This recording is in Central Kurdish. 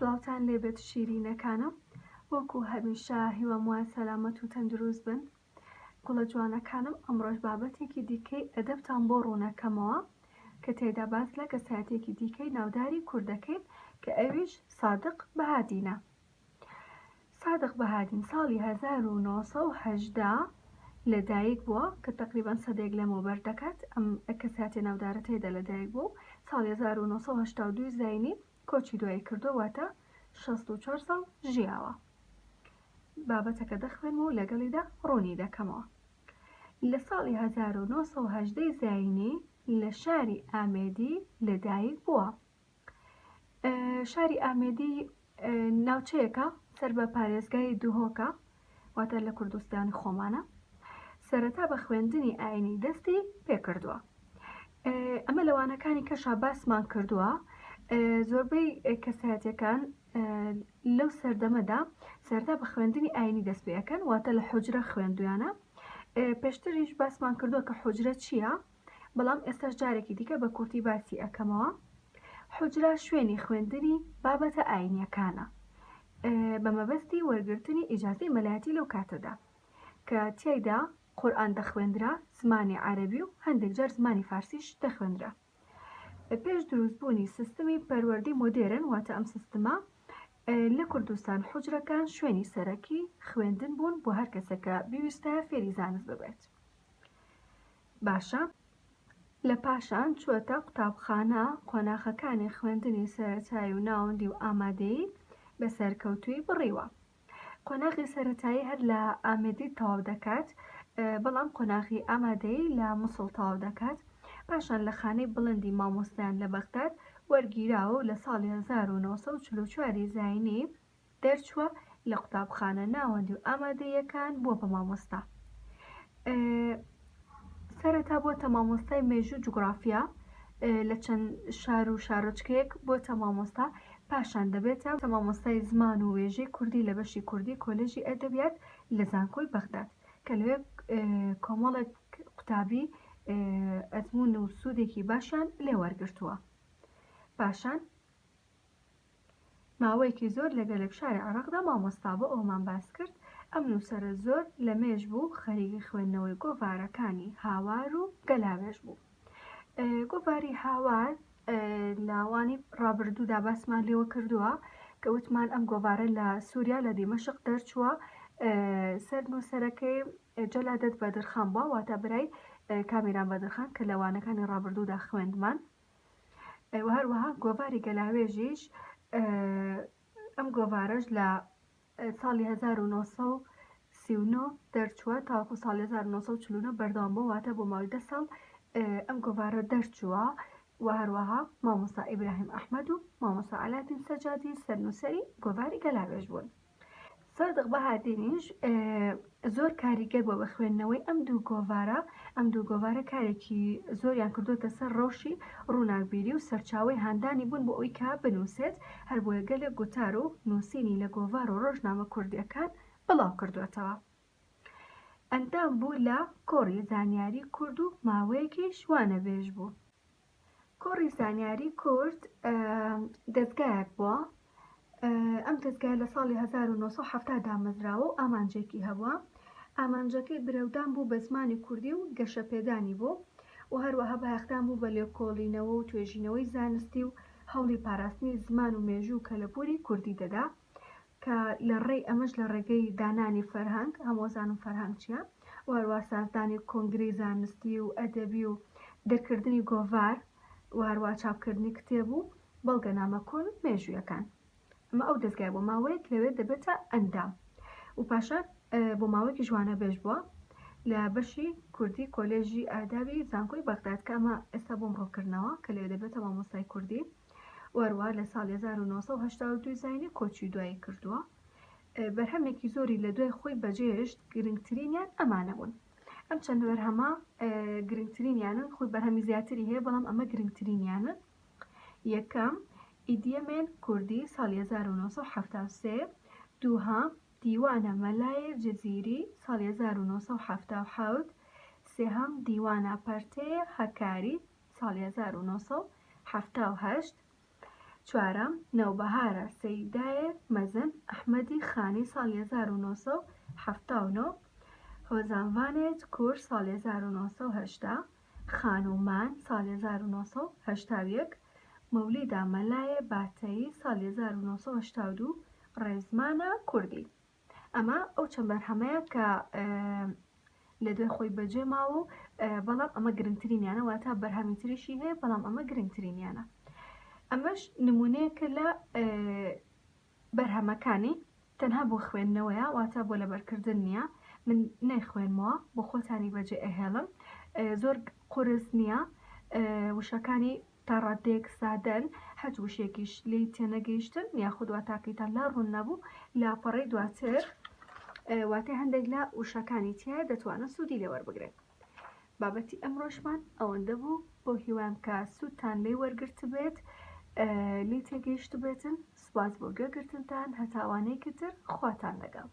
سڵاوتان لێبێت شیرینەکانم، وەکو هەمیشە هیوام وایە سەلامەت و تەندروست بن. گوڵە جوانەکانم، ئەمڕۆژ بابەتێکی دیکەی ئەدەبتان بۆ ڕوونەکەمەوە کە تێیدا باس لە کەسایەتێکی دیکەی ناوداری کوردەکەین کە ئەویش سادق بەهادینە. سادق بەهادین ساڵی 1970 لەدایک بووە کە تقریبان سەدەیەک لەمەوبەر دەکات. ئەم کەسایەتێ ناودارە تێیدا لەدایک بوو. ساڵی 1982 زاینی کۆچی دوایی کردو، واتە 64 ساڵ ژیاوە. بابەتەکە دەخوێن و لەگەڵیدا ڕوونی دەکەمەوە. لە ساڵی 1970 زاینی لە شاری ئامێدی لەدایک بووە. شاری ئامێدی ناوچەیەکە سەر بە پارێزگای دوهۆکە، واتە لە کوردستانی خۆمانە. سەرەتا بە خوێندنی ئاینی دەستی پێکردووە. ئەمە لەوانەکانی کەشا باسمان کردووە. زۆربەی کەسایەتەکان لەو سەردەمەدا سەرەتا بە خوێندنی ئاینی دەست پێەکەن، واتە لە حوجرە خوێندویانە. پێشتریش باسمان کردووە کە حوجرە چییە، بەڵام ئێستاش جارێکی دیکە بە کورتی باسی ئەەکەمەوە. حوجرە شوێنی خوێندنی بابەتە ئاینیەکانە بە مەبەستی وەرگرتنی ئیجازەی مەلایەتی لەو کاتەدا، کە تیایدا قورئان دەخوێندرا، زمانی عەرەبی و هەندێک جار زمانی فارسیش دەخوێندرا. پێش دروستبوونی سیستمی پەروەردەی مۆدێرن، واتە ئەم سیستەمە لە کوردستان حوجرەکان شوێنی سەرەکی خوێندن بوون بۆ هەر کەسێکە بیویستە فێری زانست ببێت. باشە، لە پاشان چووەتە قوتابخانە قۆناغەکانی خوێندنی سەرەتایی و ناوەندی و ئامادەیی بە سەرکەوتووی بڕیوە. قۆناغی سەرەتایی هەر لە ئامێدی تەواو دەکات، بەڵام قۆناغی ئامادەیی لە مووسڵ تەواو دەکات. پاشان لە خانەی بڵندی مامۆستایان لە بەغداد وەرگیراوە و لە ساڵی 1944 زاینی دەرچووە لە قوتابخانە ناوەندی و ئامادەییەکان بۆ بە مامۆستا. سەرەتا بۆتە مامۆستای مێژوو جوگرافیا لە چەند شار و شارۆچکەیەک بۆتە مامۆستا. پاشان دەبێتە مامۆستای زمان و وێژەی کوردی لە بەشی کوردی کۆلێژی ئەدەبیات لە زانکۆی بەغداد، کە لەوێ کۆمەڵێک قوتابی ئەزمون و سوودێکی باشان لێ وەرگرتووە. پاشان ماوەیەکی زۆر لەگەلێک شاری عێراقدا مامۆستا بۆ ئەومان باس کرد. ئەم نووسەرە زۆر لە مێژ بوو، خەریکی خوێندنەوەی گۆڤارەکانی هاوار و گەلاوێژ بوو. گۆڤاری هاوار لاوانی ڕابردوودا باسمان لێوە کردووە کە وتمان ئەم گۆڤارە لە سووریا لە دیمەشق دەرچووە. سەر نووسەرەکەی جەلادەت بەدرخان بووە، واتە برای کامێران بەدرخان کە لەوانەکانی ڕابردوودا خوێندمان. هەروەها گۆڤاری گەلاوێژیش، ئەم گۆڤارەش لە ساڵی 1939 دەرچووە تاوەکو ساڵی 1940 بەردەوام بووە، واتە بۆ ماوەی 10 ساڵ ئەم گۆڤارە دەرچووە. و هەروەها مامۆستا ئیبراهیم ئەحمەد و مامۆستا عەلادین سەجادی سەرنووسەری گۆڤاری گەلاوێژ بوون. سادق بەهادینیش زۆر کاریگەر بووە بە خوێندنەوەی ئەم دوو گۆڤارە. ئەم دوو گۆڤارە کارێکی زۆریان کردوتە سەر ڕۆژی ڕووناکبیری و سەرچاوەی هاندانی بوون بۆ ئەوی کە بنووسێت، هەر بۆ گەلێک گوتار و نووسینی لە گۆڤار و ڕۆژنامە کوردیەکان بڵاو کردوێتەوە. ئەندام بوو لە کۆڕی زانیاری کورد و ماوەیەکیش وانەبێژ بوو. کۆڕی زانیاری کورد دەستگایەک بووە. ئەم دەستگای لە ساڵی 1970 دامەزراوە و ئامانجێکی هەبووە. ئامانجەکەی برەودان بوو بە زمانی کوردی و گەشەپێدانی بوو، و هەروەها بەیەختان بوو بە لێکۆڵینەوە و توێژینەوەی زانستی و هەوڵی پاراستنی زمان و مێژوو کەلەپوری کوردی دەدا، کە لە ڕێی ئەمەش لە ڕێگەی دانانی فەرهەنگ، هەمووزان و فەرهەنگ چییە، و هەروەها سازدانی کۆنگرەی زانستی و ئەدەبی و دەرکردنی گۆڤار و هەروەها چاپکردنی کتێب و بەڵگەنامە کۆن و مێژوویەکان. ئەمە ئەو دەستگای بۆ ماوەیەک لەوێ دەبێتە ئەندام. و پاشان بۆ ماوەیەکی جوانە بێژ بووە لە بەشی کوردی کۆلێژی ئادابی زانکۆی بەغداد، کە ئەمە ئێستا بۆ ئەمڕۆکردنەوە کە لەوێ دەبێتە مامۆستای کوردی. وەروە لە ساڵی 1982 زاینی کۆچی دوایی کردووە. بەرهەمێکی زۆری لە دوای خۆی بەجێهێشت، گرنگترینیان ئەمانە بوون. ئەم چەند بەرهەمە گرنگترینیانن، خۆی بەرهەمی زیاتری هەیە بەڵام ئەمە گرنگترینیانن. یەکەم ئیدیەمێن کوردی ساڵی 1973، دووهەم دیوانە مەلای جزیری ساڵی 1977، سێهەم دیوانە پەرتەیە هەکاری ساڵی 1978، چوارەم نەوبەهارە سەیدایە مەزن ئەحمەدی خانی ساڵی 1970 هۆزانڤانێت کور ساڵی 1980 خانومان ساڵی 1980 مەولیدا مەلایە باتایی ساڵی 1982 ڕێزمانە کوردی. ئەمە ئەو چەند بەرهەمەیە کە لە دوای خۆی بەجێ ماوە و بەڵام ئەمە گرنگترینیانە واتە بەرهەمی تریشی هەیە بەڵام ئەمە گرنگترینیانە. ئەمەش نمونەیەکە لە بەرهەمەکانی تەنها بۆ خوێندنەوەیە واتە بۆ لەبەرکردن نییە، من نەیخوێنمەوە بۆ خۆتانی بەجێ ئەهێڵم، زۆر قورس نییە، وشەکانی تا ڕادەیەک سادەن، هەچ وشێکیش لی تێنەگەیشتن یاخود واتاکەیتان لا ڕوون نەبوو لاپەڕەی دواتر واتای هەندێک لە وشەکانی تایە دەتوانە سوودی لێ وەربگرێت. بابەتی ئەمڕۆژمان ئەوەندە بوو، بۆ هیوام کە سوودتان لێ وەرگرت بێت، لێ تێگەیشت بێتن. سوپاس بۆ گوێگرتنتان، هەتاوانەیەکی تر خواتان لەگەڵ.